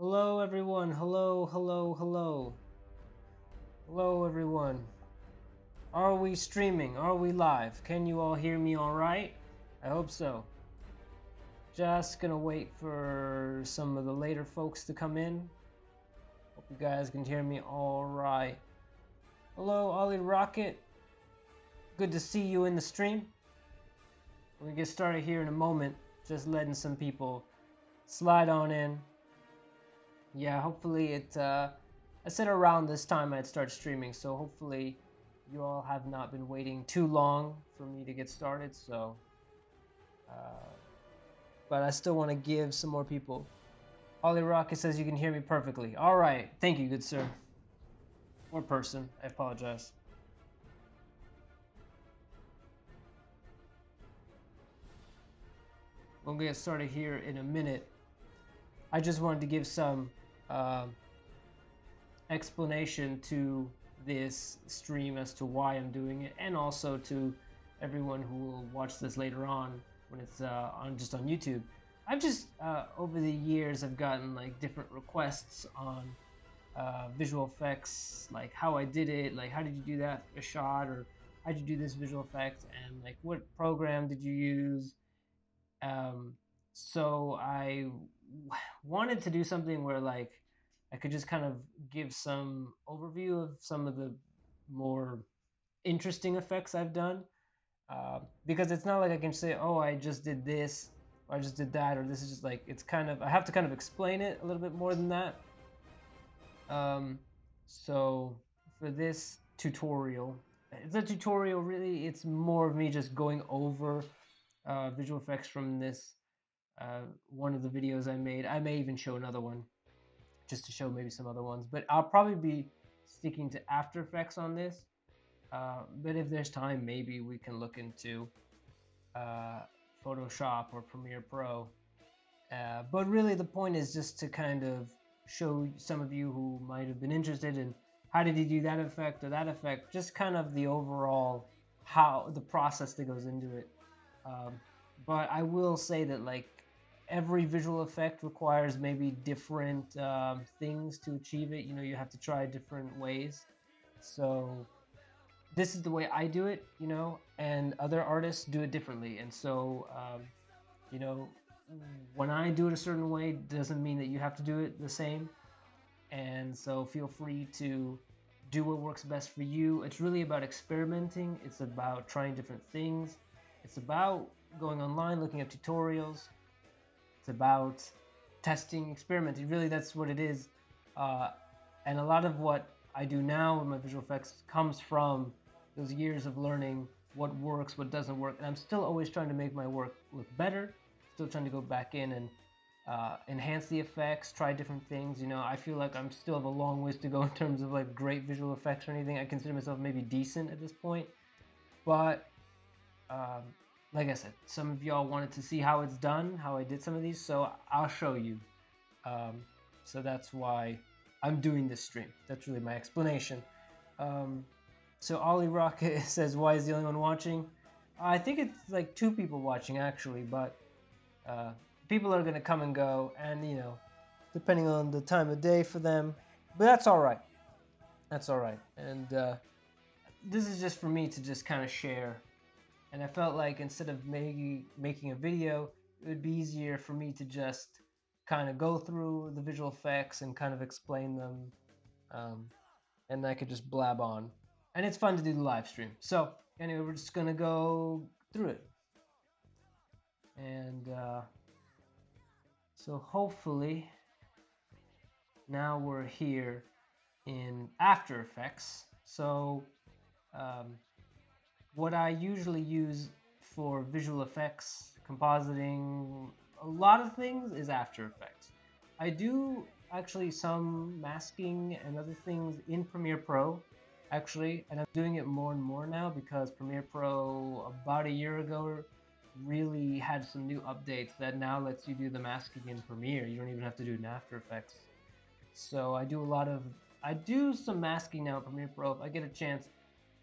Hello everyone, hello. Hello everyone. Are we streaming? Are we live? Can you all hear me all right? I hope so. Just gonna wait for some of the later folks to come in. Hope you guys can hear me all right. Hello Ollie Rocket. Good to see you in the stream. We're gonna get started here in a moment. Just letting some people slide on in. Yeah, hopefully I said around this time I'd start streaming, so hopefully you all have not been waiting too long for me to get started. So, but I still want to give some more people. Ollie Rocket says you can hear me perfectly. All right, thank you, good sir. Or person, I apologize. We'll get started here in a minute. I just wanted to give some explanation to this stream as to why I'm doing it, and also to everyone who will watch this later on when it's on YouTube. I've just over the years I've gotten like different requests on visual effects, like how I did it, like how did you do that a shot, or how did you do this visual effect, and like what program did you use. So I wanted to do something where like I could just kind of give some overview of some of the more interesting effects I've done. Because it's not like I can say, oh, I just did this, or I just did that, or this is just like, it's kind of, I have to kind of explain it a little bit more than that. So for this tutorial, it's a tutorial really, it's more of me just going over visual effects from this one of the videos I made. I may even show another one just to show maybe some other ones, but I'll probably be sticking to After Effects on this. But if there's time, maybe we can look into Photoshop or Premiere Pro. But really the point is just to kind of show some of you who might have been interested in how did he do that effect or that effect, just kind of the overall, how the process that goes into it. But I will say that like every visual effect requires maybe different things to achieve it. You know, you have to try different ways. So this is the way I do it, you know, and other artists do it differently. And so, you know, when I do it a certain way doesn't mean that you have to do it the same. And so feel free to do what works best for you. It's really about experimenting. It's about trying different things. It's about going online, looking at tutorials. It's about testing, experimenting. Really, that's what it is. And a lot of what I do now with my visual effects comes from those years of learning what works, what doesn't work. And I'm still always trying to make my work look better. Still trying to go back in and enhance the effects, try different things. You know, I feel like I'm still have a long ways to go in terms of like great visual effects or anything. I consider myself maybe decent at this point, but um, like I said, some of y'all wanted to see how it's done, how I did some of these, so I'll show you. So that's why I'm doing this stream. That's really my explanation. So Ollie Rocket says, why is the only one watching? I think it's like 2 people watching actually, but people are gonna come and go, and you know, depending on the time of day for them. But that's all right. That's all right. And this is just for me to just kind of share. And I felt like instead of making a video, it would be easier for me to just kind of go through the visual effects and kind of explain them, and I could just blab on. And it's fun to do the live stream. So anyway, we're just gonna go through it. And so hopefully now we're here in After Effects. So what I usually use for visual effects, compositing, a lot of things is After Effects. I do actually some masking and other things in Premiere Pro, actually, and I'm doing it more and more now because Premiere Pro about a year ago really had some new updates that now lets you do the masking in Premiere. You don't even have to do it in After Effects. So I do some masking now in Premiere Pro. If I get a chance,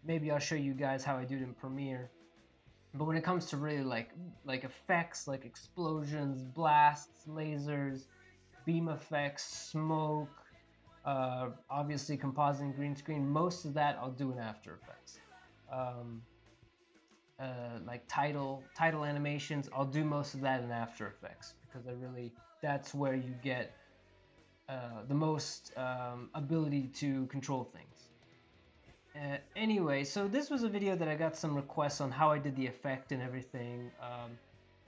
maybe I'll show you guys how I do it in Premiere. But when it comes to really like effects, like explosions, blasts, lasers, beam effects, smoke, obviously compositing, green screen. Most of that I'll do in After Effects. Um, like title animations, I'll do most of that in After Effects because that's where you get the most ability to control things. Anyway, so this was a video that I got some requests on how I did the effect and everything.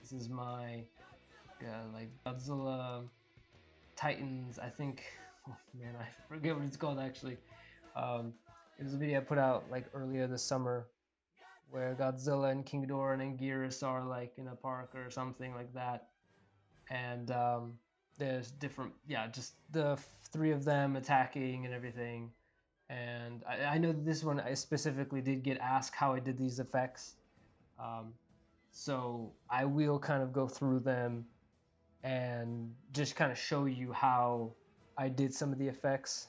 This is my like Godzilla Titans, I think. Oh man, I forget what it's called actually. It was a video I put out like earlier this summer where Godzilla and King Ghidorah and Anguirus are like in a park or something like that. And there's different, yeah, just the three of them attacking and everything. And I know this one I specifically did get asked how I did these effects. So I will kind of go through them and just kind of show you how I did some of the effects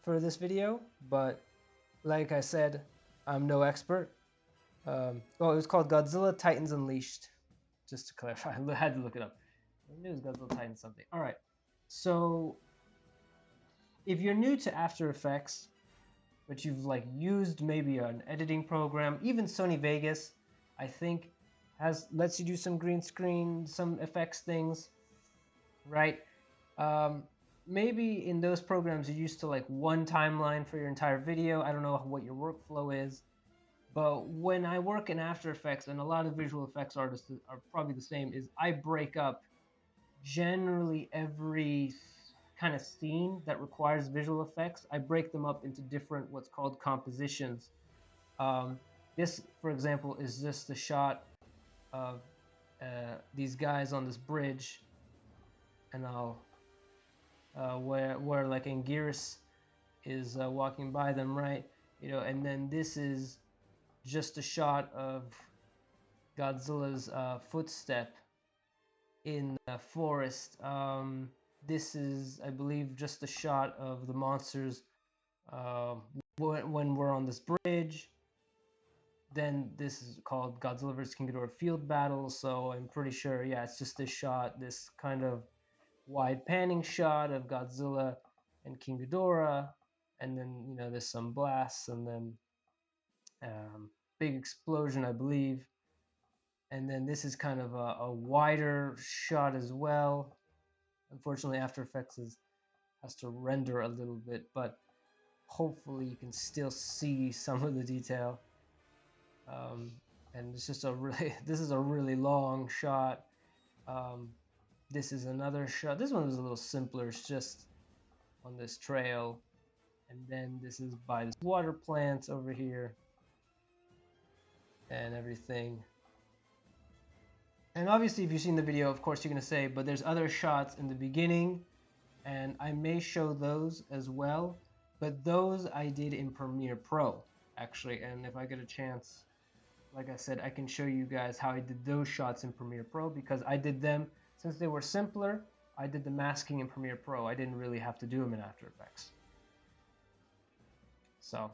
for this video. But like I said, I'm no expert. It was called Godzilla Titans Unleashed, just to clarify. I had to look it up. I knew it was Godzilla Titans something. All right, so if you're new to After Effects, but you've like used maybe an editing program, even Sony Vegas, I think lets you do some green screen, some effects things, right? Maybe in those programs you're used to like one timeline for your entire video. I don't know what your workflow is, but when I work in After Effects, and a lot of visual effects artists are probably the same, is I break up generally every kind of scene that requires visual effects. I break them up into different what's called compositions. This, for example, is just a shot of these guys on this bridge, and I'll where like Anguirus is walking by them, right? You know, and then this is just a shot of Godzilla's footstep in the forest. This is, I believe, just a shot of the monsters when we're on this bridge. Then this is called Godzilla vs. King Ghidorah Field Battle, so I'm pretty sure, yeah, it's just this shot, this kind of wide panning shot of Godzilla and King Ghidorah, and then, you know, there's some blasts, and then big explosion, I believe. And then this is kind of a wider shot as well. Unfortunately, After Effects has to render a little bit, but hopefully you can still see some of the detail. And it's just this is a really long shot. This is another shot. This one was a little simpler. It's just on this trail. And then this is by this water plant over here and everything. And obviously, if you've seen the video, of course, you're going to say, but there's other shots in the beginning, and I may show those as well. But those I did in Premiere Pro, actually. And if I get a chance, like I said, I can show you guys how I did those shots in Premiere Pro, because I did them, since they were simpler, I did the masking in Premiere Pro. I didn't really have to do them in After Effects. So,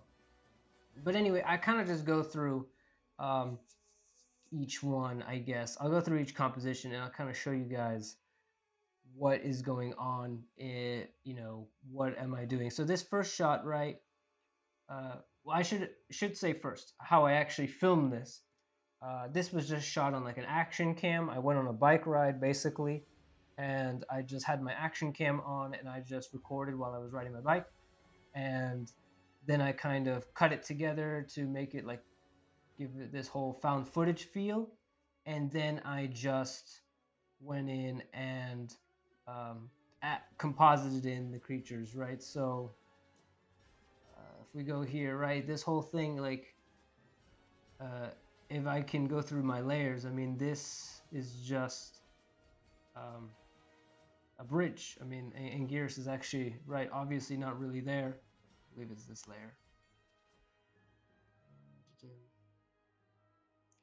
but anyway, I kind of just go through each one, I guess. I'll go through each composition and I'll kind of show you guys what is going on, you know, what am I doing. So this first shot, right, well, I should say first how I actually filmed this. This was just shot on like an action cam. I went on a bike ride basically, and I just had my action cam on and I just recorded while I was riding my bike, and then I kind of cut it together to make it like give it this whole found footage feel, and then I just went in and composited in the creatures, right? So if we go here, right, this whole thing, like if I can go through my layers, I mean, this is just a bridge. I mean, Anguirus is actually, right, obviously not really there. I believe it's this layer.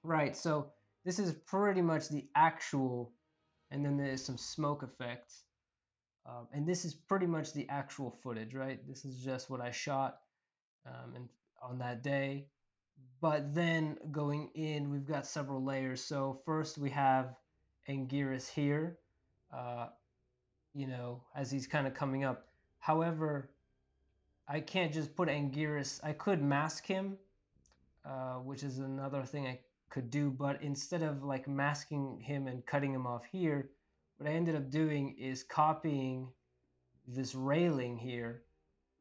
Right, so this is pretty much the actual, and then there's some smoke effects. And this is pretty much the actual footage, right? This is just what I shot and on that day. But then going in, we've got several layers. So first we have Anguirus here. you know, as he's kind of coming up. However, I can't just put Anguirus. I could mask him, which is another thing I could do, but instead of like masking him and cutting him off here, what I ended up doing is copying this railing here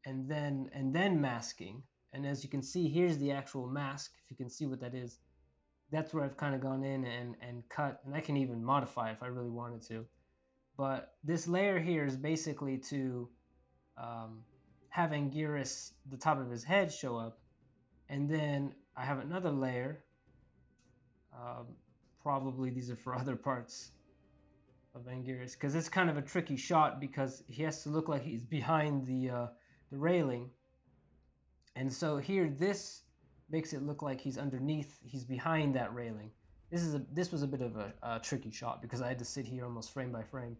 and then masking. And as you can see, here's the actual mask. If you can see what that is, that's where I've kind of gone in and cut, and I can even modify if I really wanted to. But this layer here is basically to have Anguirus, the top of his head, show up, and then I have another layer. Um, Probably these are for other parts of Anguirus, because it's kind of a tricky shot because he has to look like he's behind the railing. And so here, this makes it look like he's underneath, he's behind that railing. This was a bit of a tricky shot because I had to sit here almost frame by frame.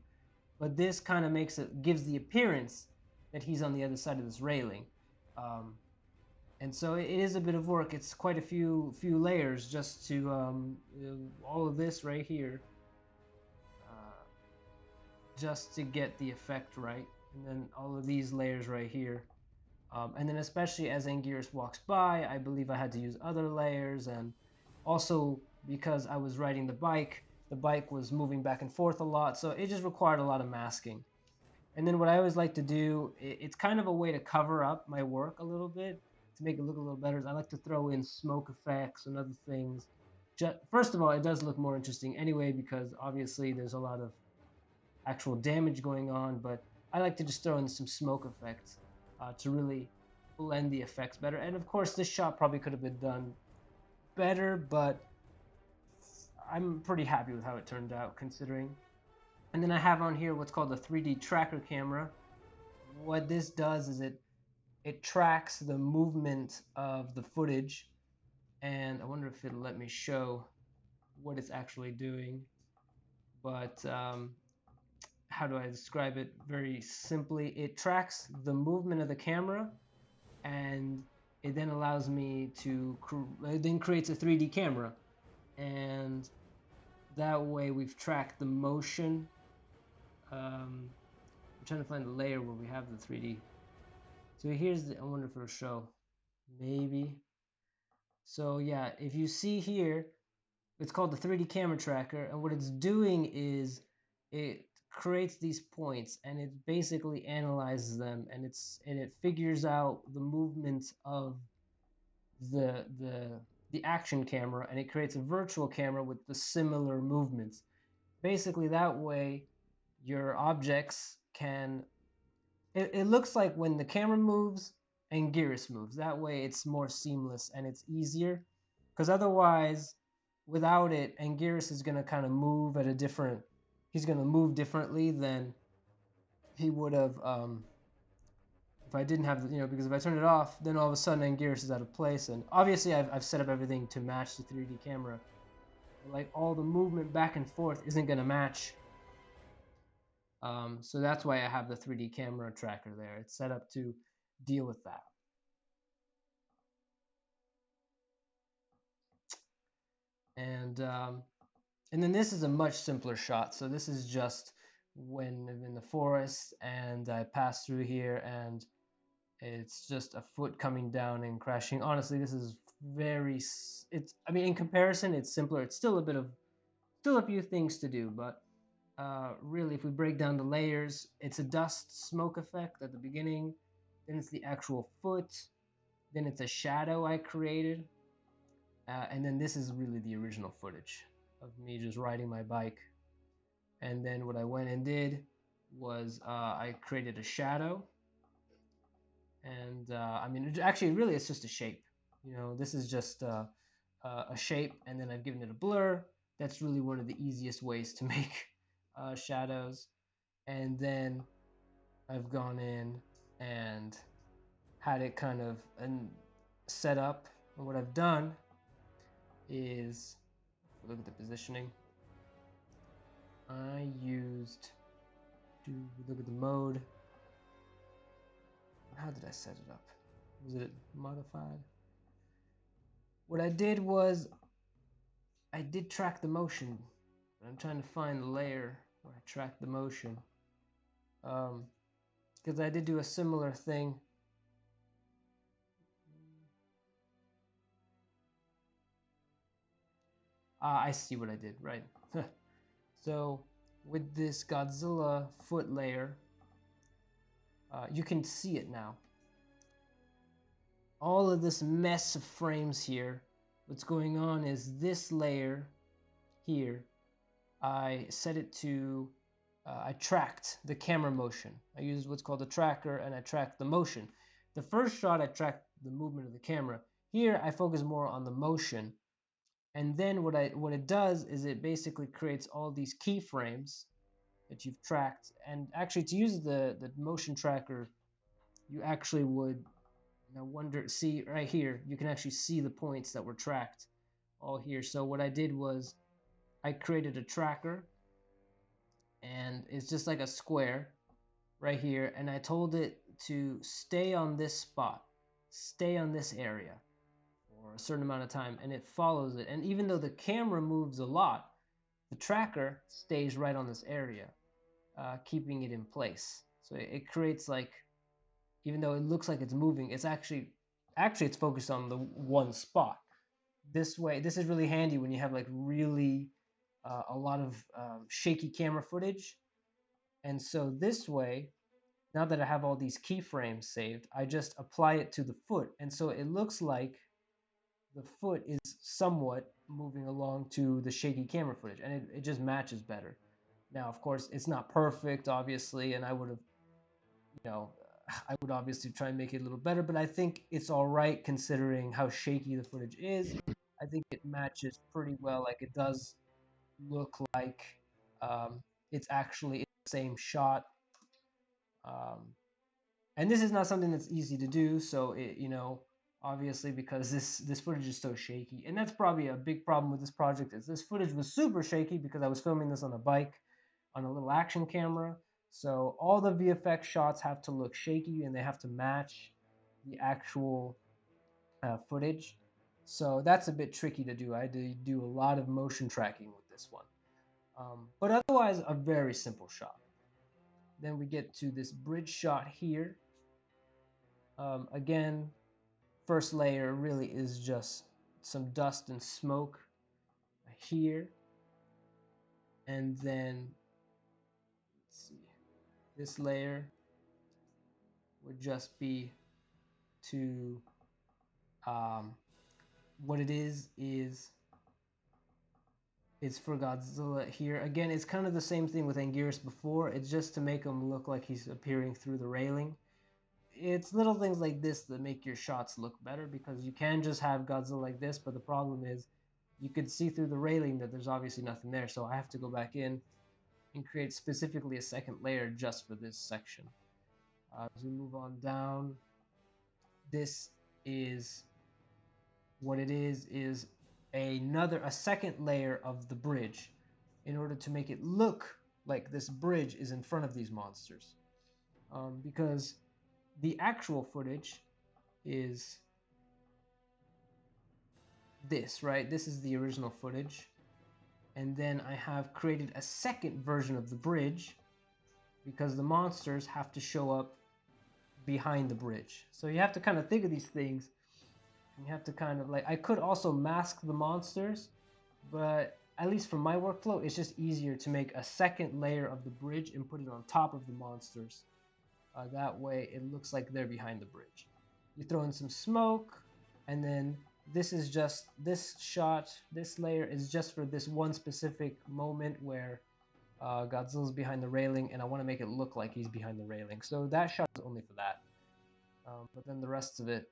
But this kind of gives the appearance that he's on the other side of this railing. And so it is a bit of work. It's quite a few layers just to all of this right here, just to get the effect right. And then all of these layers right here. And then especially as Anguirus walks by, I believe I had to use other layers, and also because I was riding the bike was moving back and forth a lot, so it just required a lot of masking. And then what I always like to do, it's kind of a way to cover up my work a little bit, to make it look a little better. I like to throw in smoke effects and other things. First of all, it does look more interesting anyway, because obviously there's a lot of actual damage going on, but I like to just throw in some smoke effects to really blend the effects better. And of course, this shot probably could have been done better, but I'm pretty happy with how it turned out considering. And then I have on here what's called the 3D tracker camera. What this does is it tracks the movement of the footage, and I wonder if it'll let me show what it's actually doing. But how do I describe it very simply? It tracks the movement of the camera, and it then allows me to it then creates a 3D camera, and that way we've tracked the motion. I'm trying to find the layer where we have the 3D. So here's I wonder if it'll show. Maybe. So yeah, if you see here, it's called the 3D camera tracker, and what it's doing is it creates these points and it basically analyzes them, and it figures out the movements of the the action camera, and it creates a virtual camera with the similar movements. Basically that way your objects can it looks like when the camera moves and Gearus moves. That way it's more seamless and it's easier. Because otherwise, without it, Anguirus is going to kind of move at a different, he's going to move differently than he would have if I didn't have, because if I turn it off, then all of a sudden Anguirus is out of place. And obviously I've set up everything to match the 3D camera. But like all the movement back and forth isn't going to match. So that's why I have the 3D camera tracker there. It's set up to deal with that. And then this is a much simpler shot. So this is just when I'm in the forest and I pass through here and it's just a foot coming down and crashing. Honestly, this is I mean, in comparison, it's simpler. It's still still a few things to do, but really, if we break down the layers, it's a dust smoke effect at the beginning, then it's the actual foot, then it's a shadow I created, and then this is really the original footage of me just riding my bike. And then what I went and did was I created a shadow, and I mean, actually, really, it's just a shape. This is just a shape, and then I've given it a blur. That's really one of the easiest ways to make shadows. And then I've gone in and had it kind of set up. And what I've done is, look at the positioning. I used, look at the mode. How did I set it up? Was it modified? What I did was, I did track the motion. I'm trying to find the layer where I track the motion. because I did do a similar thing. I see what I did, right. So with this Godzilla foot layer, you can see it now. All of this mess of frames here, what's going on is this layer here, I set it to, I tracked the camera motion. I used what's called a tracker, and I tracked the motion. The first shot, I tracked the movement of the camera. Here, I focus more on the motion. And then what it does is it basically creates all these keyframes that you've tracked. And actually, to use the motion tracker, you actually would see right here, you can actually see the points that were tracked all here. So what I did was I created a tracker, and it's just like a square right here, and I told it to stay on this spot, stay on this area for a certain amount of time, and it follows it. And even though the camera moves a lot, the tracker stays right on this area, keeping it in place. So it creates like, even though it looks like it's moving, it's actually it's focused on the one spot. This way, this is really handy when you have like really a lot of shaky camera footage. And so this way, now that I have all these keyframes saved, I just apply it to the foot. And so it looks like the foot is somewhat moving along to the shaky camera footage, and it just matches better. Now, of course, it's not perfect, obviously, and I would have, you know, I would obviously try and make it a little better, but I think it's all right considering how shaky the footage is. I think it matches pretty well. Like, it does look like um, it's actually in the same shot. Um, and this is not something that's easy to do, so obviously, because this footage is so shaky, and that's probably a big problem with this project, is this footage was super shaky because I was filming this on a bike on a little action camera. So all the VFX shots have to look shaky, and they have to match the actual footage. So that's a bit tricky to do. I had to do a lot of motion tracking with this one. But otherwise, a very simple shot. Then we get to this bridge shot here. Again, first layer really is just some dust and smoke here. And then, let's see, this layer would just be to, what it is it's for Godzilla here. Again, it's kind of the same thing with Anguirus before. It's just to make him look like he's appearing through the railing. It's little things like this that make your shots look better, because you can just have Godzilla like this, but the problem is you could see through the railing that there's obviously nothing there. So I have to go back in and create specifically a second layer just for this section. As we move on down, this is what it is a second layer of the bridge, in order to make it look like this bridge is in front of these monsters. Because the actual footage is this, right? This is the original footage. And then I have created a second version of the bridge, because the monsters have to show up behind the bridge. So you have to kind of think of these things. You have to kind of like, I could also mask the monsters, but at least for my workflow, it's just easier to make a second layer of the bridge and put it on top of the monsters. That way it looks like they're behind the bridge. You throw in some smoke, and then this layer is just for this one specific moment where Godzilla's behind the railing, and I want to make it look like he's behind the railing. So that shot is only for that. But then the rest of it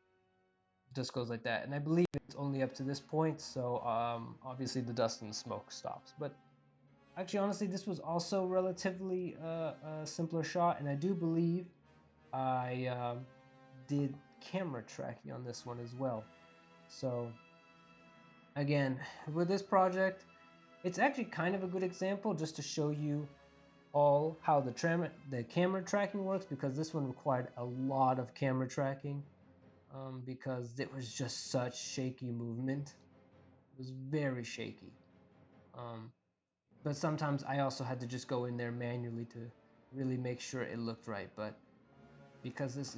just goes like that. And I believe it's only up to this point, so obviously the dust and the smoke stops. But actually, honestly, this was also relatively a simpler shot, and I do believe I did camera tracking on this one as well. So again, with this project, it's actually kind of a good example just to show you all how the camera tracking works, because this one required a lot of camera tracking, because it was just such shaky movement. It was very shaky. But sometimes I also had to just go in there manually to really make sure it looked right. But because this,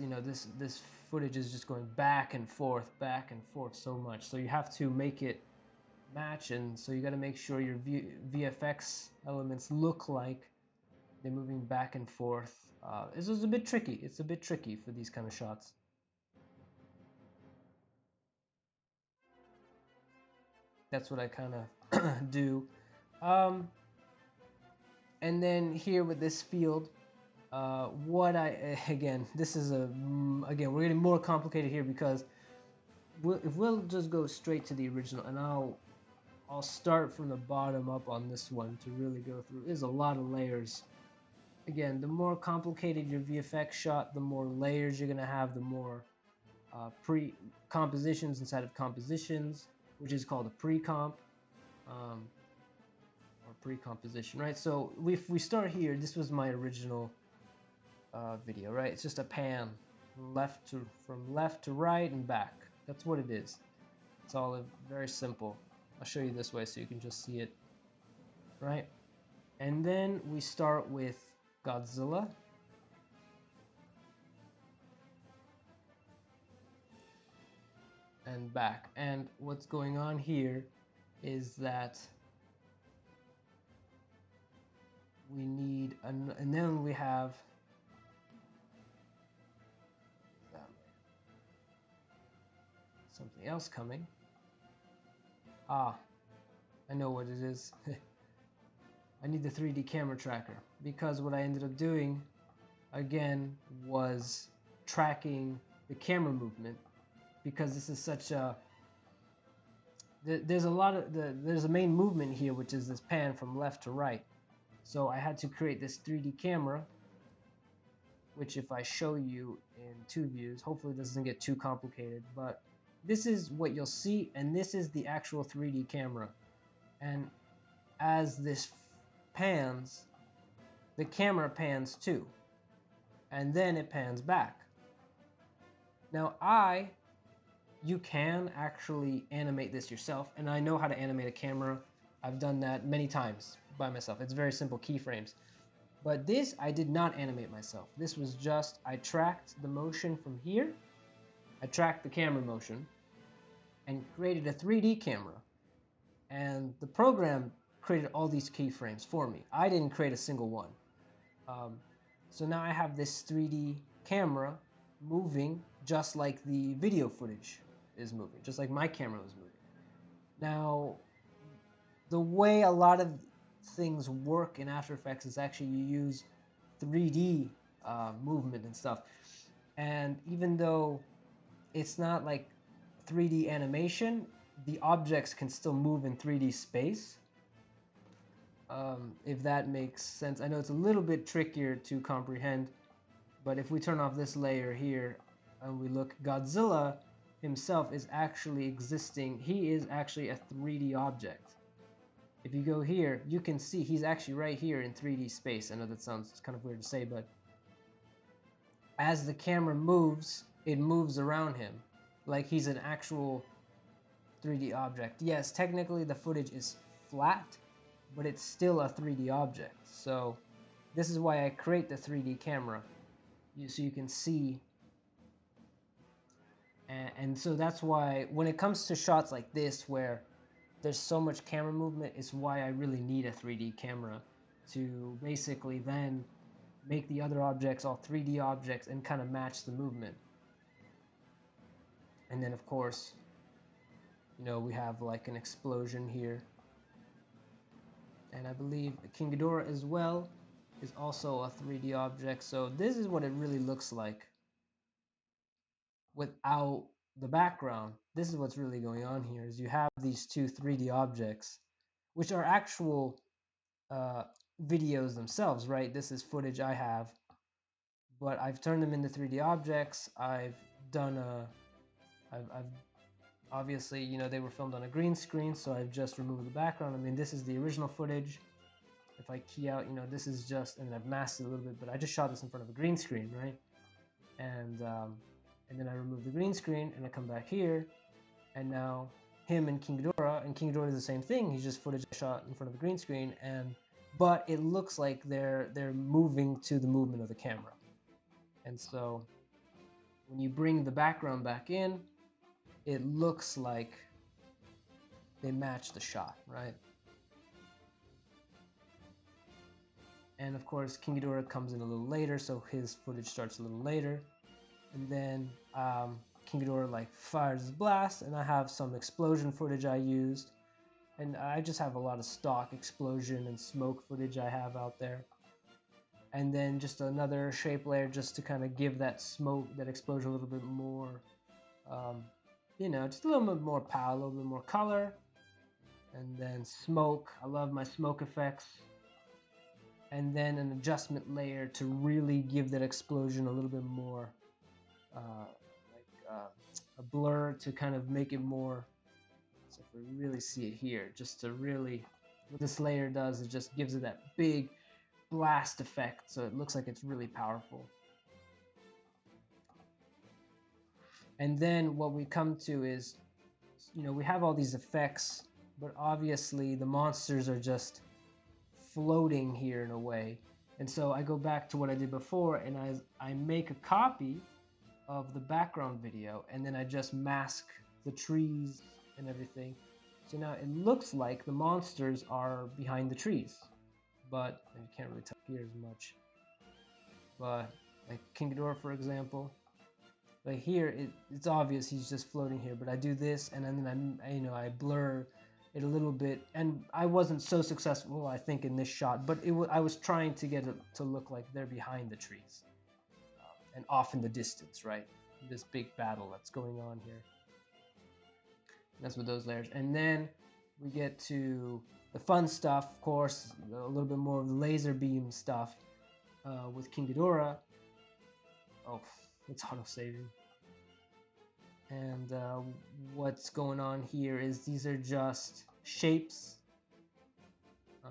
this footage is just going back and forth so much, so you have to make it match, and so you got to make sure your VFX elements look like they're moving back and forth. This is a bit tricky. It's a bit tricky for these kind of shots. That's what I kind of do. And then here with this field, again, this is again, we're getting more complicated here because if we'll just go straight to the original, and I'll start from the bottom up on this one to really go through. There's a lot of layers. Again, the more complicated your VFX shot, the more layers you're gonna have, the more pre-compositions inside of compositions, which is called a pre-comp, or pre-composition, right? So if we start here, this was my original video, right? It's just a pan from left to right and back. That's what it is. It's all very simple. I'll show you this way so you can just see it, right? And then we start with Godzilla. And back. And what's going on here is that we need, and then we have something else coming. I know what it is. I need the 3D camera tracker, because what I ended up doing again was tracking the camera movement, because this is such a there's a main movement here, which is this pan from left to right. So I had to create this 3D camera, which if I show you in 2 views, hopefully it doesn't get too complicated, but this is what you'll see, and this is the actual 3D camera. And as this pans, the camera pans too, and then it pans back. Now you can actually animate this yourself, and I know how to animate a camera. I've done that many times by myself. It's very simple keyframes. But this, I did not animate myself. This was just, I tracked the motion from here, I tracked the camera motion, and created a 3D camera. And the program created all these keyframes for me. I didn't create a single one. So now I have this 3D camera moving just like the video footage is moving, just like my camera was moving. Now, the way a lot of things work in After Effects is actually you use 3D movement and stuff. And even though it's not like 3D animation, the objects can still move in 3D space. If that makes sense. I know it's a little bit trickier to comprehend, but if we turn off this layer here and we look, Godzilla himself is actually existing. He is actually a 3D object. If you go here, you can see he's actually right here in 3D space. I know that sounds kind of weird to say, but as the camera moves, it moves around him like he's an actual 3D object. Yes, technically the footage is flat, but it's still a 3D object. So this is why I create the 3D camera, so you can see. And so that's why when it comes to shots like this where there's so much camera movement, is why I really need a 3D camera to basically then make the other objects all 3D objects and kind of match the movement. And then of course, we have like an explosion here. And I believe King Ghidorah as well is also a 3D object. So this is what it really looks like without the background. This is what's really going on here, is you have these two 3D objects, which are actual videos themselves, right? This is footage I have, but I've turned them into 3D objects. I've done I've obviously, they were filmed on a green screen, so I've just removed the background. I mean, this is the original footage. If I key out, this is just, and I've masked it a little bit, but I just shot this in front of a green screen, right? And then I remove the green screen, and I come back here, and now him and King Ghidorah is the same thing. He's just footage I shot in front of a green screen, and but it looks like they're moving to the movement of the camera. And so when you bring the background back in, it looks like they match the shot, right? And of course, King Ghidorah comes in a little later, so his footage starts a little later. And then King Ghidorah like fires his blast, and I have some explosion footage I used. And I just have a lot of stock explosion and smoke footage I have out there. And then just another shape layer just to kind of give that smoke, that explosion a little bit more, just a little bit more power, a little bit more color. And then smoke, I love my smoke effects. And then an adjustment layer to really give that explosion a little bit more, a blur to kind of make it more. So if we really see it here, just to really, what this layer does is just gives it that big blast effect, so it looks like it's really powerful. And then what we come to is, we have all these effects, but obviously the monsters are just floating here in a way. And so I go back to what I did before, and I make a copy of the background video, and then I just mask the trees and everything. So now it looks like the monsters are behind the trees, but you can't really tell here as much. But like King Ghidorah, for example, like here it's obvious he's just floating here. But I do this, and then I blur it a little bit, and I wasn't so successful, I think, in this shot. But I was trying to get it to look like they're behind the trees and off in the distance, right? This big battle that's going on here. That's with those layers. And then we get to the fun stuff, of course, a little bit more of the laser beam stuff with King Ghidorah. Oh, it's auto-saving. And what's going on here is these are just shapes. I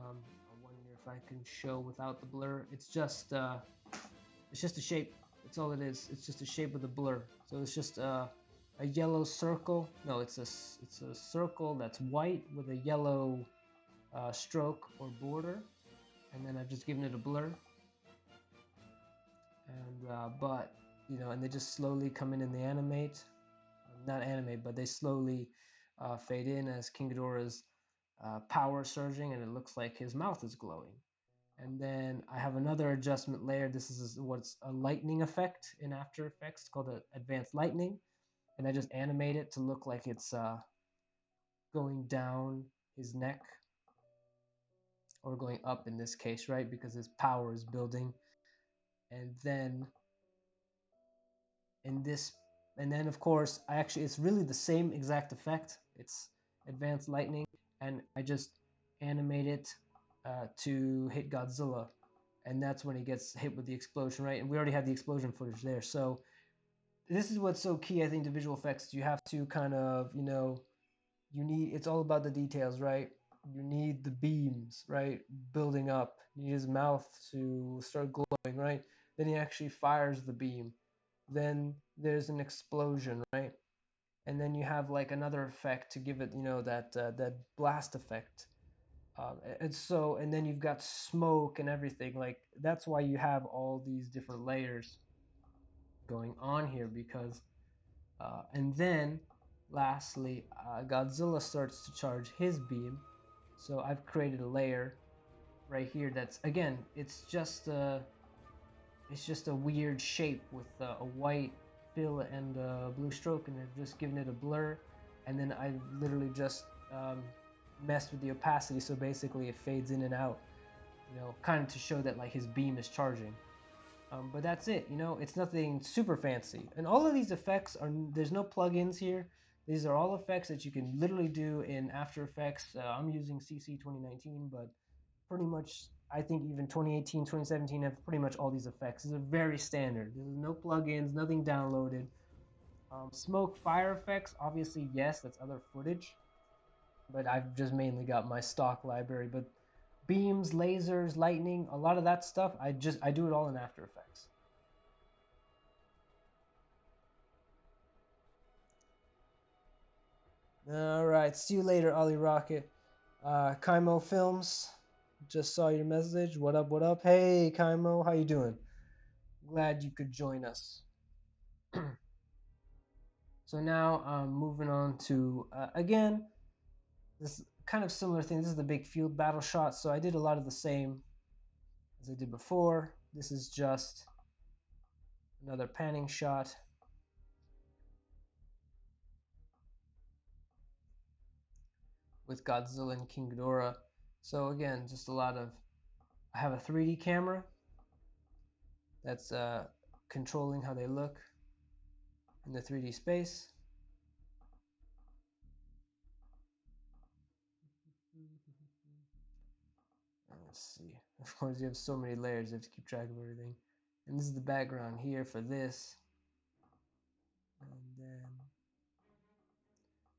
wonder if I can show without the blur. It's just a shape. That's all it is. It's just a shape with a blur. So it's just a yellow circle. No, it's a circle that's white with a yellow stroke or border, and then I've just given it a blur. And and they just slowly come in and they animate. Not animate, but they slowly fade in as King Ghidorah's power surging, and it looks like his mouth is glowing. And then I have another adjustment layer. This is what's a lightning effect in After Effects called advanced lightning. And I just animate it to look like it's going down his neck, or going up in this case, right? Because his power is building. And then in this, and then of course, it's really the same exact effect. It's advanced lightning, and I just animate it to hit Godzilla. And that's when he gets hit with the explosion, right? And we already have the explosion footage there. So this is what's so key, I think, to visual effects. You have to kind of, it's all about the details, right? You need the beams, right? Building up. You need his mouth to start glowing, right? Then he actually fires the beam. Then there's an explosion, right? And then you have like another effect to give it, that blast effect. And then you've got smoke and everything. Like that's why you have all these different layers going on here, because and then lastly, Godzilla starts to charge his beam. So I've created a layer right here that's, again, it's just a weird shape with a white fill and a blue stroke, and I've just given it a blur. And then I literally just messed with the opacity, so basically it fades in and out, kind of to show that like his beam is charging. But that's it, it's nothing super fancy. And all of these effects there's no plugins here. These are all effects that you can literally do in After Effects. I'm using CC 2019, but pretty much I think even 2018, 2017 have pretty much all these effects. These are very standard. There's no plugins, nothing downloaded. Smoke, fire effects, obviously, yes, that's other footage, but I've just mainly got my stock library. But beams, lasers, lightning, a lot of that stuff, I do it all in After Effects. All right, see you later, Ollie Rocket. Kaimo Films, just saw your message. What up, what up? Hey, Kaimo, how you doing? Glad you could join us. So now moving on to, again, this kind of similar thing. This is the big field battle shot. So I did a lot of the same as I did before. This is just another panning shot. With Godzilla and King Ghidorah. So again, just a lot of, I have a 3D camera that's controlling how they look in the 3D space. Let's see. Of course, you have so many layers, you have to keep track of everything. And this is the background here for this. And then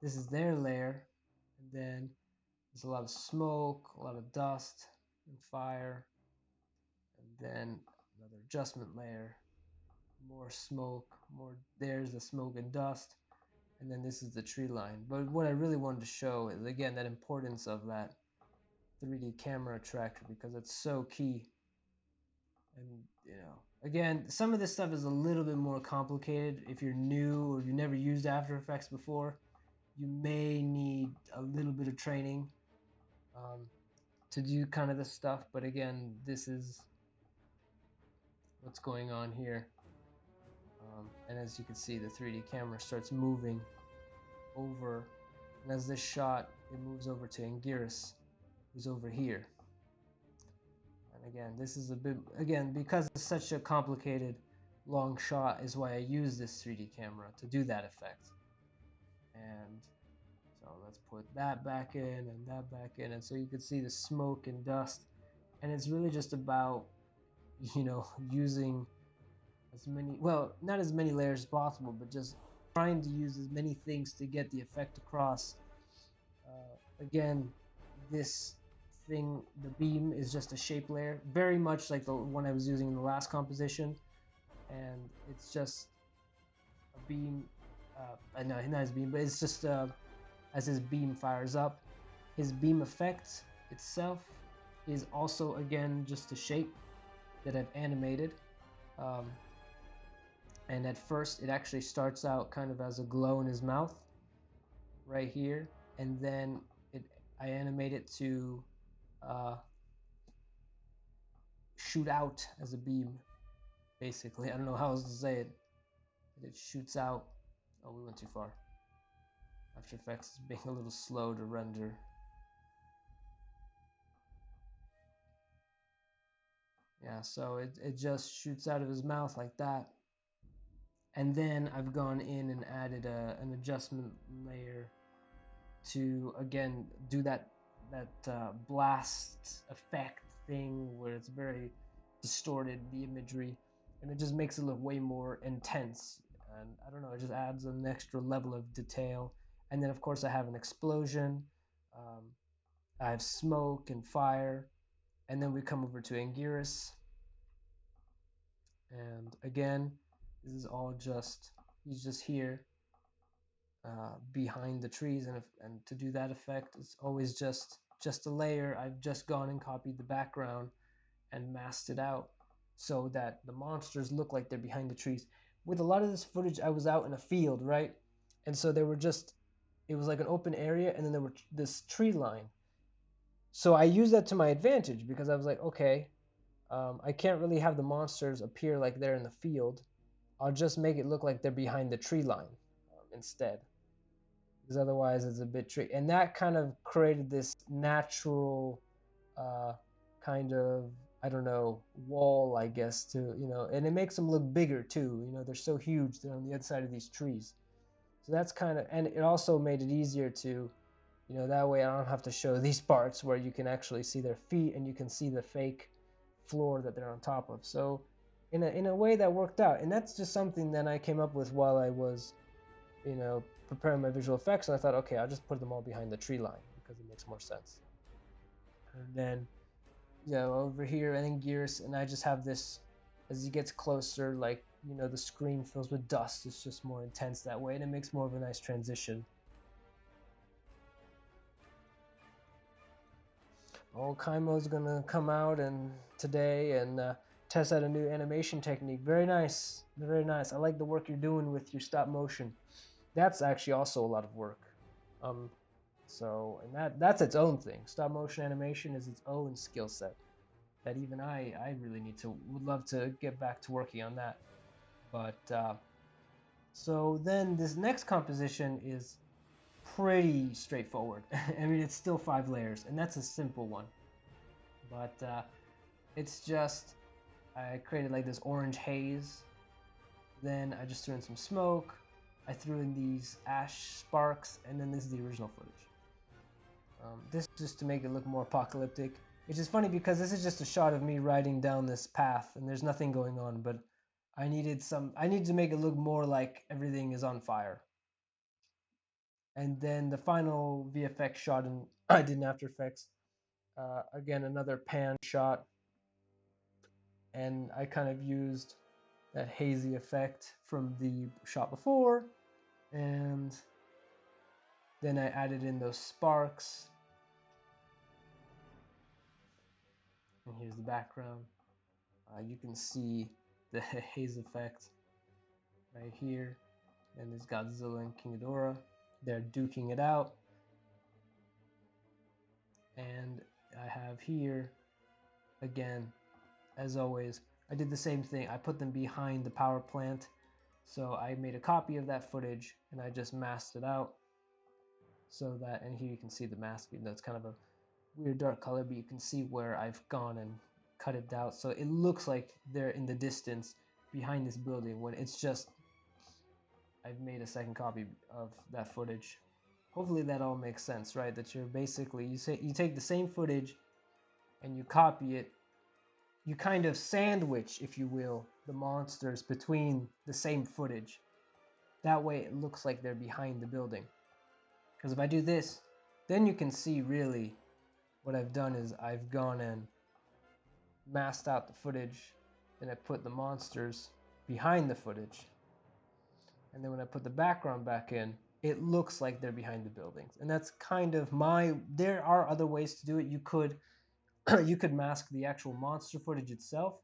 this is their layer. And then there's a lot of smoke, a lot of dust and fire. And then another adjustment layer. More smoke, more, there's the smoke and dust. And then this is the tree line. But what I really wanted to show is, again, that importance of that 3D camera tracker, because it's so key. And, you know, again, some of this stuff is a little bit more complicated. If you're new or you've never used After Effects before, you may need a little bit of training to do kind of this stuff. But again, this is what's going on here. And as you can see, the 3D camera starts moving over. And as this shot, it moves over to Anguirus, who's over here. And again, this is a bit, again, because it's such a complicated long shot is why I use this 3D camera to do that effect. And so let's put that back in and that back in. And so you can see the smoke and dust. And it's really just about, you know, using as many, well, not as many layers as possible, but just trying to use as many things to get the effect across. Again, this thing, the beam is just a shape layer, very much like the one I was using in the last composition, and it's just a beam, no, not his beam, but it's just as his beam fires up, his beam effect itself is also, again, just a shape that I've animated. And at first it actually starts out kind of as a glow in his mouth right here, and then I animate it to shoot out as a beam, basically. I don't know how else to say it. It shoots out. Oh, we went too far. After Effects is being a little slow to render. Yeah, so it just shoots out of his mouth like that. And then I've gone in and added an adjustment layer to, again, do that blast effect thing where it's very distorted, the imagery, and it just makes it look way more intense. And I don't know, it just adds an extra level of detail. And then of course I have an explosion, I have smoke and fire, and then we come over to Anguirus, and again, this is all just, he's just here behind the trees, and to do that effect, it's always just a layer. I've just gone and copied the background and masked it out so that the monsters look like they're behind the trees. With a lot of this footage, I was out in a field, right? And so there were just, it was like an open area, and then there were this tree line. So I used that to my advantage because I was like, okay, I can't really have the monsters appear like they're in the field. I'll just make it look like they're behind the tree line instead, because otherwise it's a bit tricky. And that kind of created this natural kind of, I don't know, wall, I guess, to, you know, and it makes them look bigger too. You know, they're so huge, they're on the other side of these trees. So that's kind of, and it also made it easier to, you know, that way I don't have to show these parts where you can actually see their feet and you can see the fake floor that they're on top of. So in a way that worked out. And that's just something that I came up with while I was, you know, preparing my visual effects, and I thought, okay, I'll just put them all behind the tree line because it makes more sense. And then, you know, over here, and then Gears, and I just have this, as he gets closer, like, you know, the screen fills with dust. It's just more intense that way, and it makes more of a nice transition. Oh, Kaimo's gonna come out and today and test out a new animation technique. Very nice, very nice. I like the work you're doing with your stop motion. That's actually also a lot of work. Um, so and that's its own thing. Stop motion animation is its own skill set that even I really would love to get back to working on that. But so then this next composition is pretty straightforward. I mean, it's still 5 layers, and that's a simple one. But it's just I created like this orange haze. Then I just threw in some smoke. I threw in these ash sparks, and then this is the original footage. This is just to make it look more apocalyptic. Which is funny because this is just a shot of me riding down this path, and there's nothing going on. But I needed to make it look more like everything is on fire. And then the final VFX shot I did in After Effects. Again, another pan shot, and I kind of used that hazy effect from the shot before, and then I added in those sparks, and here's the background. You can see the haze effect right here, and there's Godzilla and King Ghidorah. They're duking it out, and I have here, again, as always, I did the same thing. I put them behind the power plant, so I made a copy of that footage, and I just masked it out, so that, and here you can see the masking. That's kind of a weird dark color, but you can see where I've gone and cut it out, so it looks like they're in the distance behind this building when it's just I've made a second copy of that footage. Hopefully that all makes sense, right? That you're basically you take the same footage and you copy it. You kind of sandwich, if you will, the monsters between the same footage. That way it looks like they're behind the building. Because if I do this, then you can see really what I've done is I've gone and masked out the footage, then I put the monsters behind the footage, and then when I put the background back in, it looks like they're behind the buildings. And that's kind of there are other ways to do it. You could you could mask the actual monster footage itself,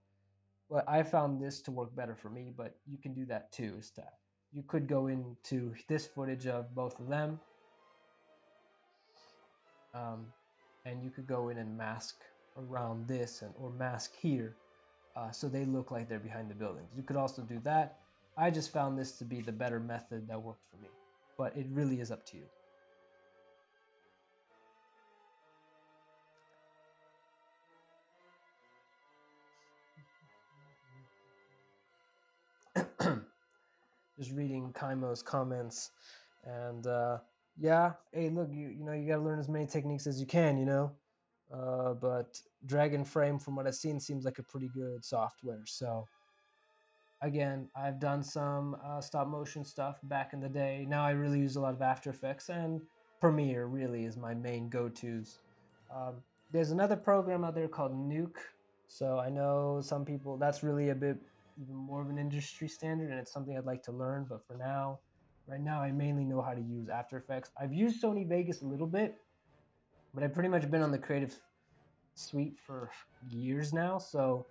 but I found this to work better for me. But you can do that too. Is that you could go into this footage of both of them, um, and you could go in and mask around this or mask here, so they look like they're behind the buildings. You could also do that. I just found this to be the better method that worked for me, but it really is up to you. Just reading Kaimo's comments, and yeah, hey, look, you know you gotta learn as many techniques as you can, you know. But Dragon Frame, from what I've seen, seems like a pretty good software. So again, I've done some stop motion stuff back in the day. Now I really use a lot of After Effects, and Premiere really is my main go-tos. Um, there's another program out there called Nuke. So I know some people, that's really a bit even more of an industry standard, and it's something I'd like to learn. But for now, right now, I mainly know how to use After Effects. I've used Sony Vegas a little bit, but I've pretty much been on the Creative Suite for years now. So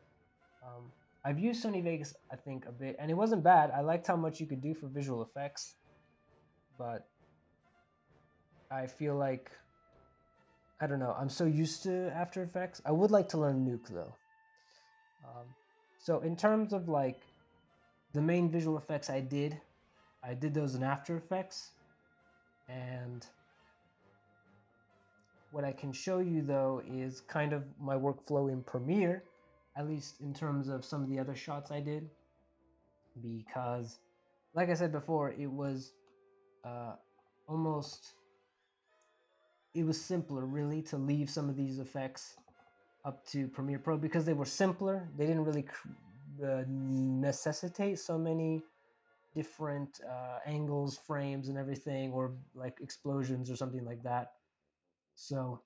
I've used Sony Vegas, I think, a bit, and it wasn't bad. I liked how much you could do for visual effects, but I feel like, I don't know, I'm so used to After Effects. I would like to learn Nuke though. So in terms of like the main visual effects I did those in After Effects, and what I can show you though is kind of my workflow in Premiere, at least in terms of some of the other shots I did, because like I said before, it was uh, almost it was simpler really to leave some of these effects up to Premiere Pro because they were simpler. They didn't really necessitate so many different angles, frames, and everything, or like explosions or something like that. So,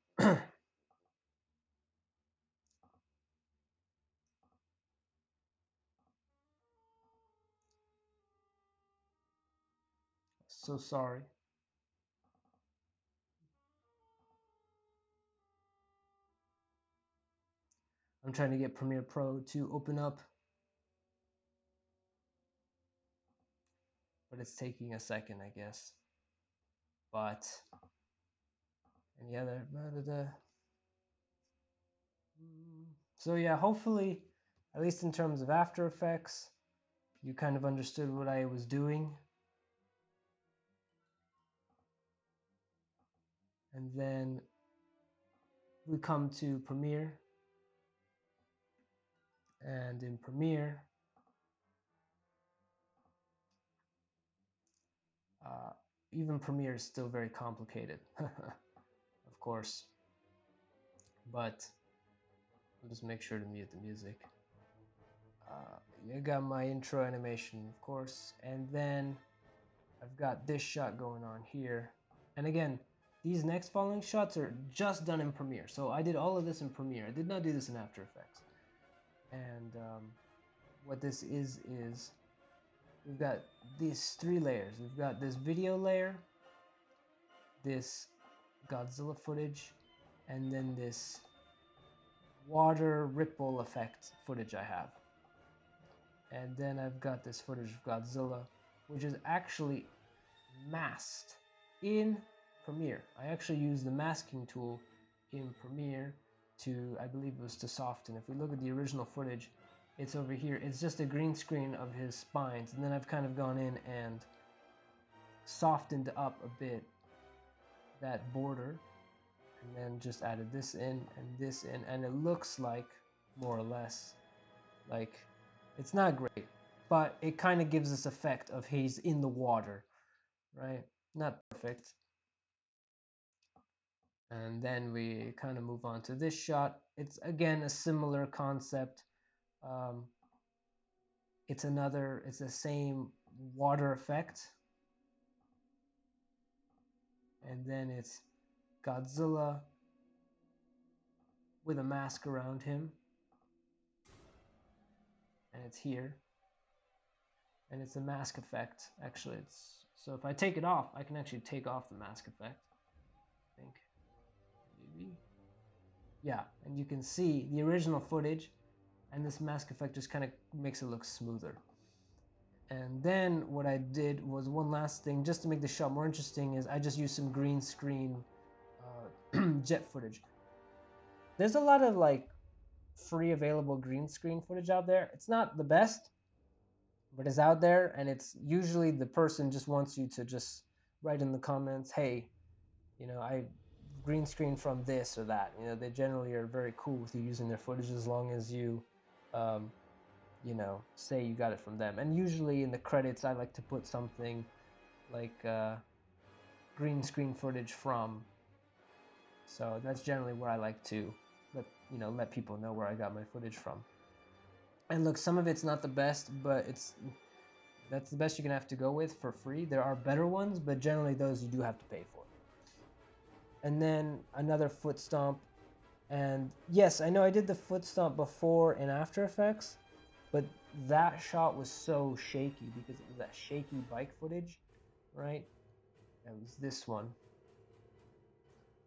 so sorry. I'm trying to get Premiere Pro to open up, but it's taking a second, I guess. But any other so yeah, hopefully, at least in terms of After Effects, you kind of understood what I was doing. And then we come to Premiere, and in Premiere, even Premiere is still very complicated, of course, but I'll just make sure to mute the music. I got my intro animation, of course, and then I've got this shot going on here. And again, these next following shots are just done in Premiere. So I did all of this in Premiere. I did not do this in After Effects. And what this is we've got these 3 layers. We've got this video layer, this Godzilla footage, and then this water ripple effect footage I have. And then I've got this footage of Godzilla, which is actually masked in Premiere. I actually used the masking tool in Premiere to, I believe it was to soften. If we look at the original footage, it's over here. It's just a green screen of his spines, and then I've kind of gone in and softened up a bit that border, and then just added this in and this in, and it looks like, more or less, like, it's not great, but it kind of gives this effect of he's in the water, right? Not perfect. And then we kind of move on to this shot. It's again a similar concept. It's the same water effect. And then it's Godzilla with a mask around him. And it's here. And it's a mask effect. Actually, so if I take it off, I can actually take off the mask effect, I think. Maybe. Yeah, and you can see the original footage, and this mask effect just kind of makes it look smoother. And then what I did was one last thing, just to make the shot more interesting, is I just used some green screen jet footage. There's a lot of like free available green screen footage out there. It's not the best, but it's out there, and it's usually the person just wants you to just write in the comments, hey, I green screen from this or that. They generally are very cool with you using their footage as long as you say you got it from them. And usually in the credits, I like to put something like green screen footage from. So that's generally where I like to let people know where I got my footage from. And look, some of it's not the best, but that's the best you're gonna have to go with for free. There are better ones, but generally those you do have to pay for. And then another foot stomp. And yes, I know I did the foot stomp before in After Effects, but that shot was so shaky because it was that shaky bike footage, right? That was this one.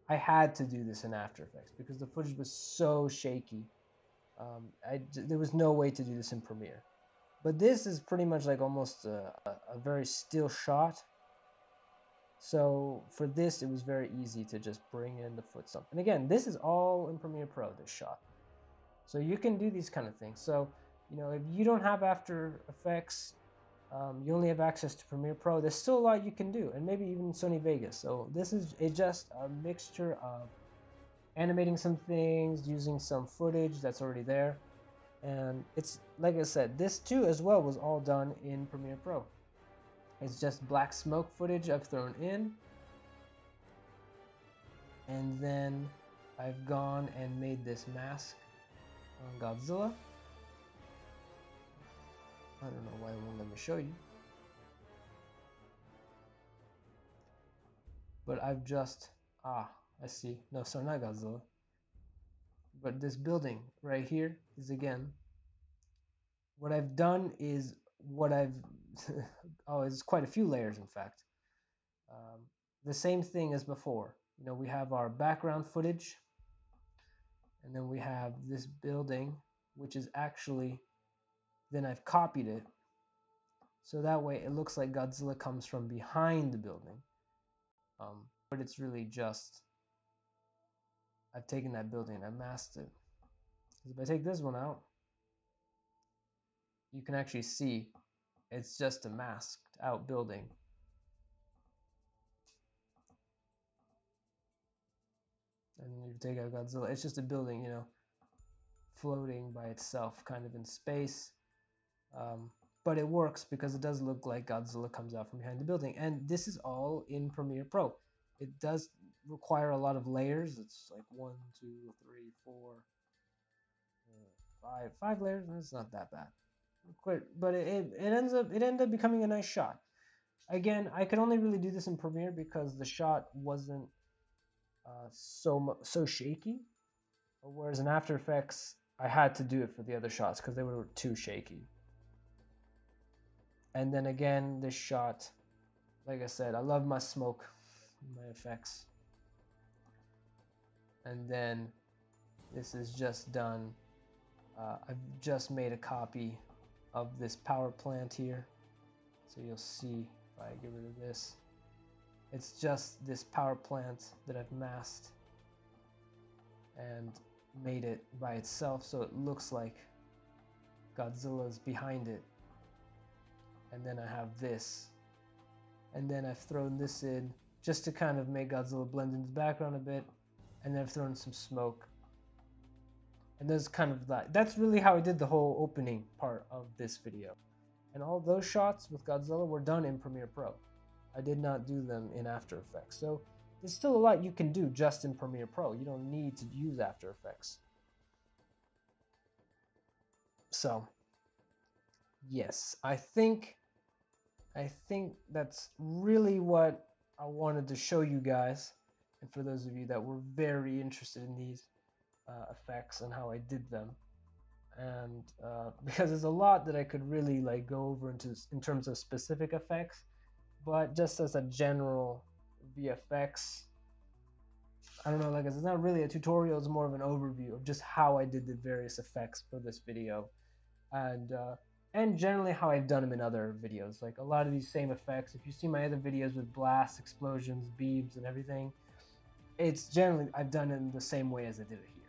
I had to do this in After Effects because the footage was so shaky. There was no way to do this in Premiere. But this is pretty much like almost a very still shot. So for this, it was very easy to just bring in the foot stomp. And again, this is all in Premiere Pro, this shot. So you can do these kind of things. So, if you don't have After Effects, you only have access to Premiere Pro, there's still a lot you can do, and maybe even Sony Vegas. So this is just a mixture of animating some things, using some footage that's already there. And it's, like I said, this too as well was all done in Premiere Pro. It's just black smoke footage I've thrown in. And then I've gone and made this mask on Godzilla. I don't know why it won't let me show you. But I've just, I see. No, sorry, not Godzilla. But this building right here is, again, what I've done is it's quite a few layers, in fact. The same thing as before. We have our background footage. And then we have this building, which is actually, then I've copied it. So that way it looks like Godzilla comes from behind the building. But it's really just, I've taken that building and I masked it. If I take this one out, you can actually see it's just a masked out building. And you take out Godzilla, it's just a building, you know, floating by itself, kind of in space. But it works because it does look like Godzilla comes out from behind the building. And this is all in Premiere Pro. It does require a lot of layers. It's like 1, 2, 3, 4, 5 layers. It's not that bad. But it ended up becoming a nice shot. Again, I could only really do this in Premiere because the shot wasn't so shaky. Whereas in After Effects, I had to do it for the other shots because they were too shaky. And then again, this shot, like I said, I love my smoke, my effects. And then this is just done. I've just made a copy of this power plant here. So you'll see if I get rid of this. It's just this power plant that I've masked and made it by itself so it looks like Godzilla's behind it. And then I have this. And then I've thrown this in just to kind of make Godzilla blend into the background a bit. And then I've thrown some smoke. And there's kind of that's really how I did the whole opening part of this video. And all those shots with Godzilla were done in Premiere Pro. I did not do them in After Effects. So there's still a lot you can do just in Premiere Pro. You don't need to use After Effects. So yes, I think that's really what I wanted to show you guys. And for those of you that were very interested in these effects and how I did them. And because there's a lot that I could really like go over in terms of specific effects, but just as a general VFX, I don't know, like it's not really a tutorial, it's more of an overview of just how I did the various effects for this video, and generally how I've done them in other videos. Like a lot of these same effects, if you see my other videos with blasts, explosions, beams, and everything, it's generally I've done it in the same way as I did it here.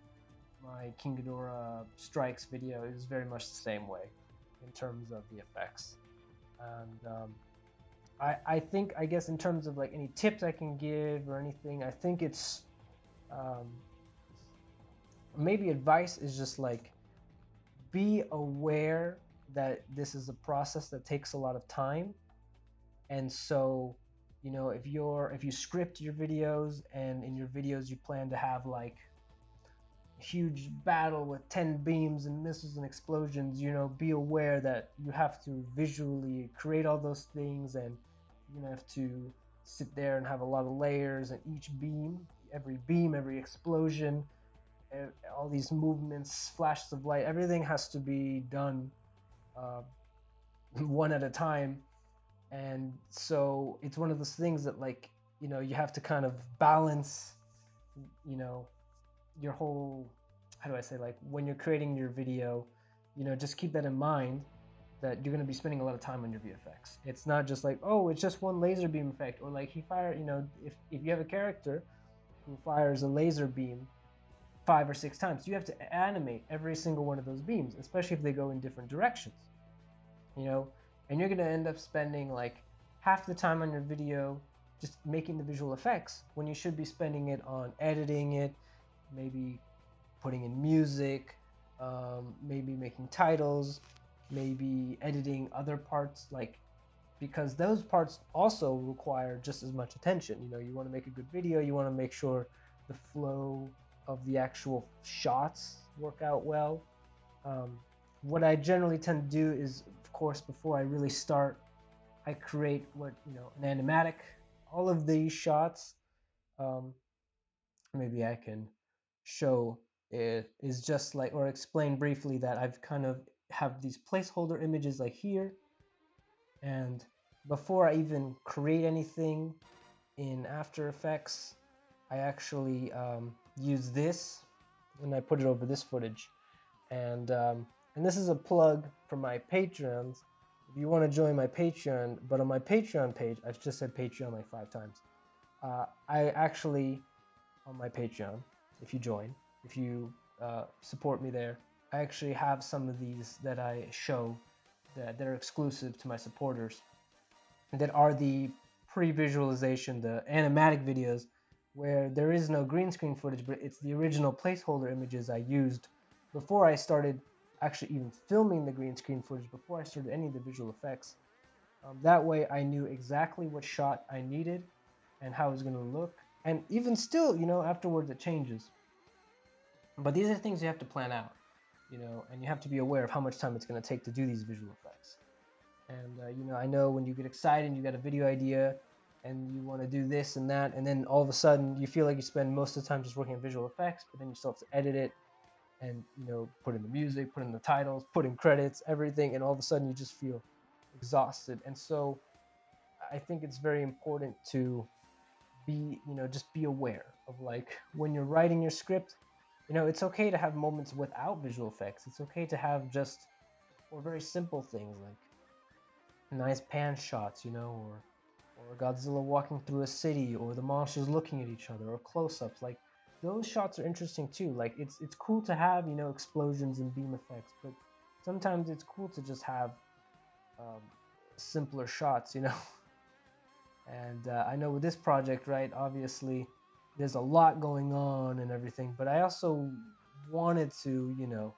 My King Ghidorah strikes video is very much the same way in terms of the effects. And I guess in terms of like any tips I can give or anything, I think it's maybe advice is just like be aware that this is a process that takes a lot of time. And so, you know, if you script your videos and in your videos you plan to have like huge battle with 10 beams and missiles and explosions, you know, be aware that you have to visually create all those things, and you're gonna have to sit there and have a lot of layers, and each beam, every explosion, all these movements, flashes of light, everything has to be done one at a time. And so it's one of those things that, like, you know, you have to kind of balance, you know, your whole, how do I say, like when you're creating your video, you know, just keep that in mind that you're going to be spending a lot of time on your VFX. It's not just like, oh, it's just one laser beam effect, or like he fired, you know, if you have a character who fires a laser beam 5 or 6 times, you have to animate every single one of those beams, especially if they go in different directions, you know, and you're going to end up spending like half the time on your video just making the visual effects when you should be spending it on editing it, maybe putting in music, maybe making titles, maybe editing other parts, like, because those parts also require just as much attention. You know, you want to make a good video, you want to make sure the flow of the actual shots work out well. What I generally tend to do is, of course, before I really start, I create what, you know, an animatic. All of these shots, maybe I can show it is just like, or explain briefly that I've kind of have these placeholder images like here, and before I even create anything in After Effects, I actually use this. when I put it over this footage. And this is a plug for my Patreons. If you want to join my Patreon, but on my Patreon page, I've just said Patreon like 5 times. I actually, on my Patreon, if you join, if you support me there, I actually have some of these that I show that are exclusive to my supporters, that are the pre-visualization, the animatic videos, where there is no green screen footage, but it's the original placeholder images I used before I started actually even filming the green screen footage, before I started any of the visual effects. That way I knew exactly what shot I needed and how it was going to look. And even still, afterwards it changes. But these are things you have to plan out, and you have to be aware of how much time it's going to take to do these visual effects. And I know when you get excited and you got a video idea and you want to do this and that, and then all of a sudden you feel like you spend most of the time just working on visual effects, but then you still have to edit it and put in the music, put in the titles, put in credits, everything, and all of a sudden you just feel exhausted. And so I think it's very important to be just be aware of, like, when you're writing your script, it's okay to have moments without visual effects. It's okay to have just, or very simple things like nice pan shots, or Godzilla walking through a city, or the monsters looking at each other, or close-ups. Like, those shots are interesting too. Like, it's cool to have explosions and beam effects, but sometimes it's cool to just have um, simpler shots. And I know with this project, right, obviously there's a lot going on and everything, but I also wanted to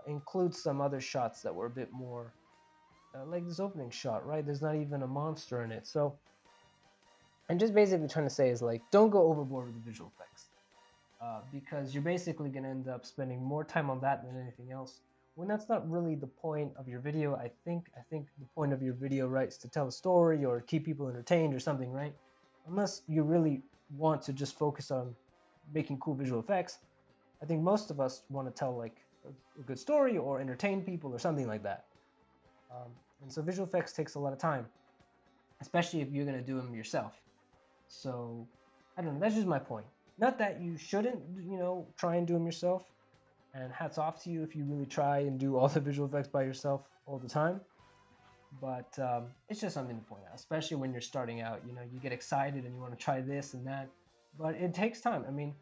include some other shots that were a bit more like this opening shot, right? There's not even a monster in it. So I'm just basically trying to say is, like, don't go overboard with the visual effects, because you're basically going to end up spending more time on that than anything else, when that's not really the point of your video. I think the point of your video, right, is to tell a story or keep people entertained or something, right? Unless you really want to just focus on making cool visual effects, I think most of us want to tell, like, a good story or entertain people or something like that. And so visual effects takes a lot of time, especially if you're going to do them yourself. So I don't know, that's just my point. Not that you shouldn't, try and do them yourself, and hats off to you if you really try and do all the visual effects by yourself all the time. But it's just something to point out, especially when you're starting out. You get excited and you want to try this and that, but it takes time. I mean,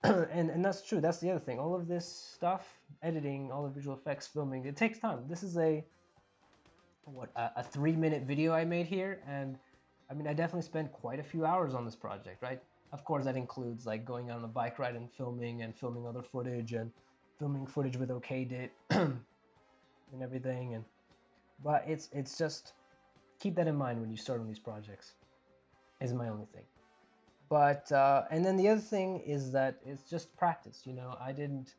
and that's true. That's the other thing. All of this stuff, editing, all the visual effects, filming, it takes time. This is a 3-minute video I made here, and I mean, I definitely spent quite a few hours on this project, right? Of course, that includes, like, going on a bike ride and filming other footage, and filming footage with OKDit and everything. But it's just, keep that in mind when you start on these projects, is my only thing. But and then the other thing is that it's just practice. I didn't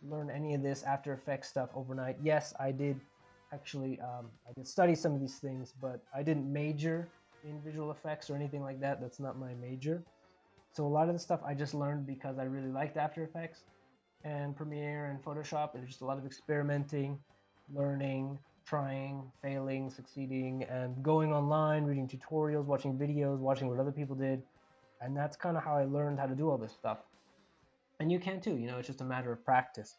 learn any of this After Effects stuff overnight. Yes, I did actually I did study some of these things, but I didn't major in visual effects or anything like that. That's not my major. So a lot of the stuff I just learned because I really liked After Effects and Premiere and Photoshop, and just a lot of experimenting, learning, trying, failing, succeeding, and going online, reading tutorials, watching videos, watching what other people did. And that's kind of how I learned how to do all this stuff. And you can too. It's just a matter of practice.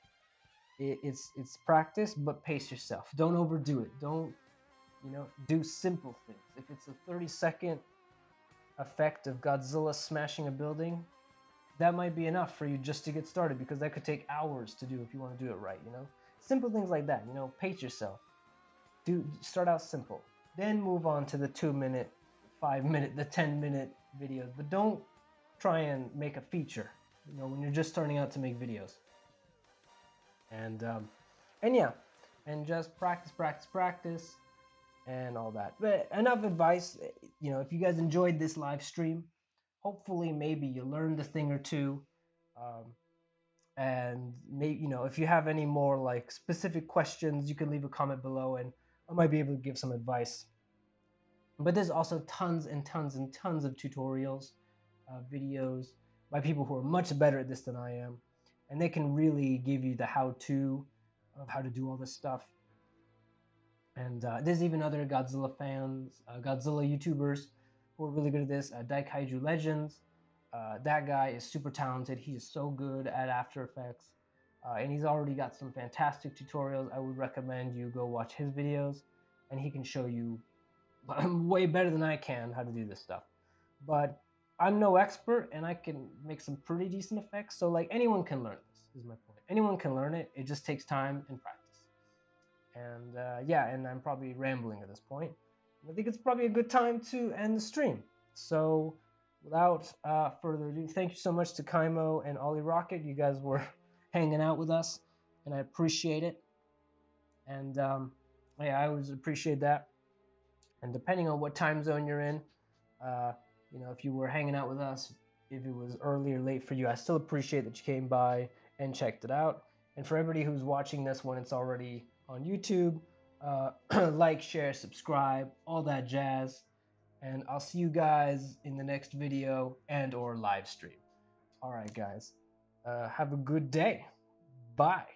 It's practice, but pace yourself. Don't overdo it. Don't do simple things. If it's a 30-second effect of Godzilla smashing a building, that might be enough for you just to get started, because that could take hours to do if you want to do it right. Simple things like that. Pace yourself. Start out simple, then move on to the 2-minute, 5-minute, the 10-minute videos. But don't try and make a feature when you're just starting out to make videos. And yeah, and just practice and all that. But enough advice. If you guys enjoyed this live stream, hopefully maybe you learned a thing or two. And maybe, if you have any more, like, specific questions, you can leave a comment below and I might be able to give some advice. But there's also tons and tons and tons of tutorials, videos by people who are much better at this than I am, and they can really give you the how-to of how to do all this stuff. And there's even other Godzilla fans, Godzilla YouTubers who are really good at this. Daikaiju Legends, that guy is super talented. He is so good at After Effects. and he's already got some fantastic tutorials. I would recommend you go watch his videos, and he can show you way better than I can how to do this stuff. But I'm no expert, and I can make some pretty decent effects. So like anyone can learn this. Is my point. Anyone can learn it. It just takes time and practice. And yeah, and I'm probably rambling at this point. I think it's probably a good time to end the stream. So without further ado, thank you so much to Kaimo and Ollie Rocket. You guys were hanging out with us, and I appreciate it. And yeah, I always appreciate that. And depending on what time zone you're in, you know, if you were hanging out with us, if it was early or late for you, I still appreciate that you came by and checked it out. And for everybody who's watching this when it's already on YouTube, like, share, subscribe, all that jazz. And I'll see you guys in the next video and or live stream. All right, guys. Have a good day. Bye.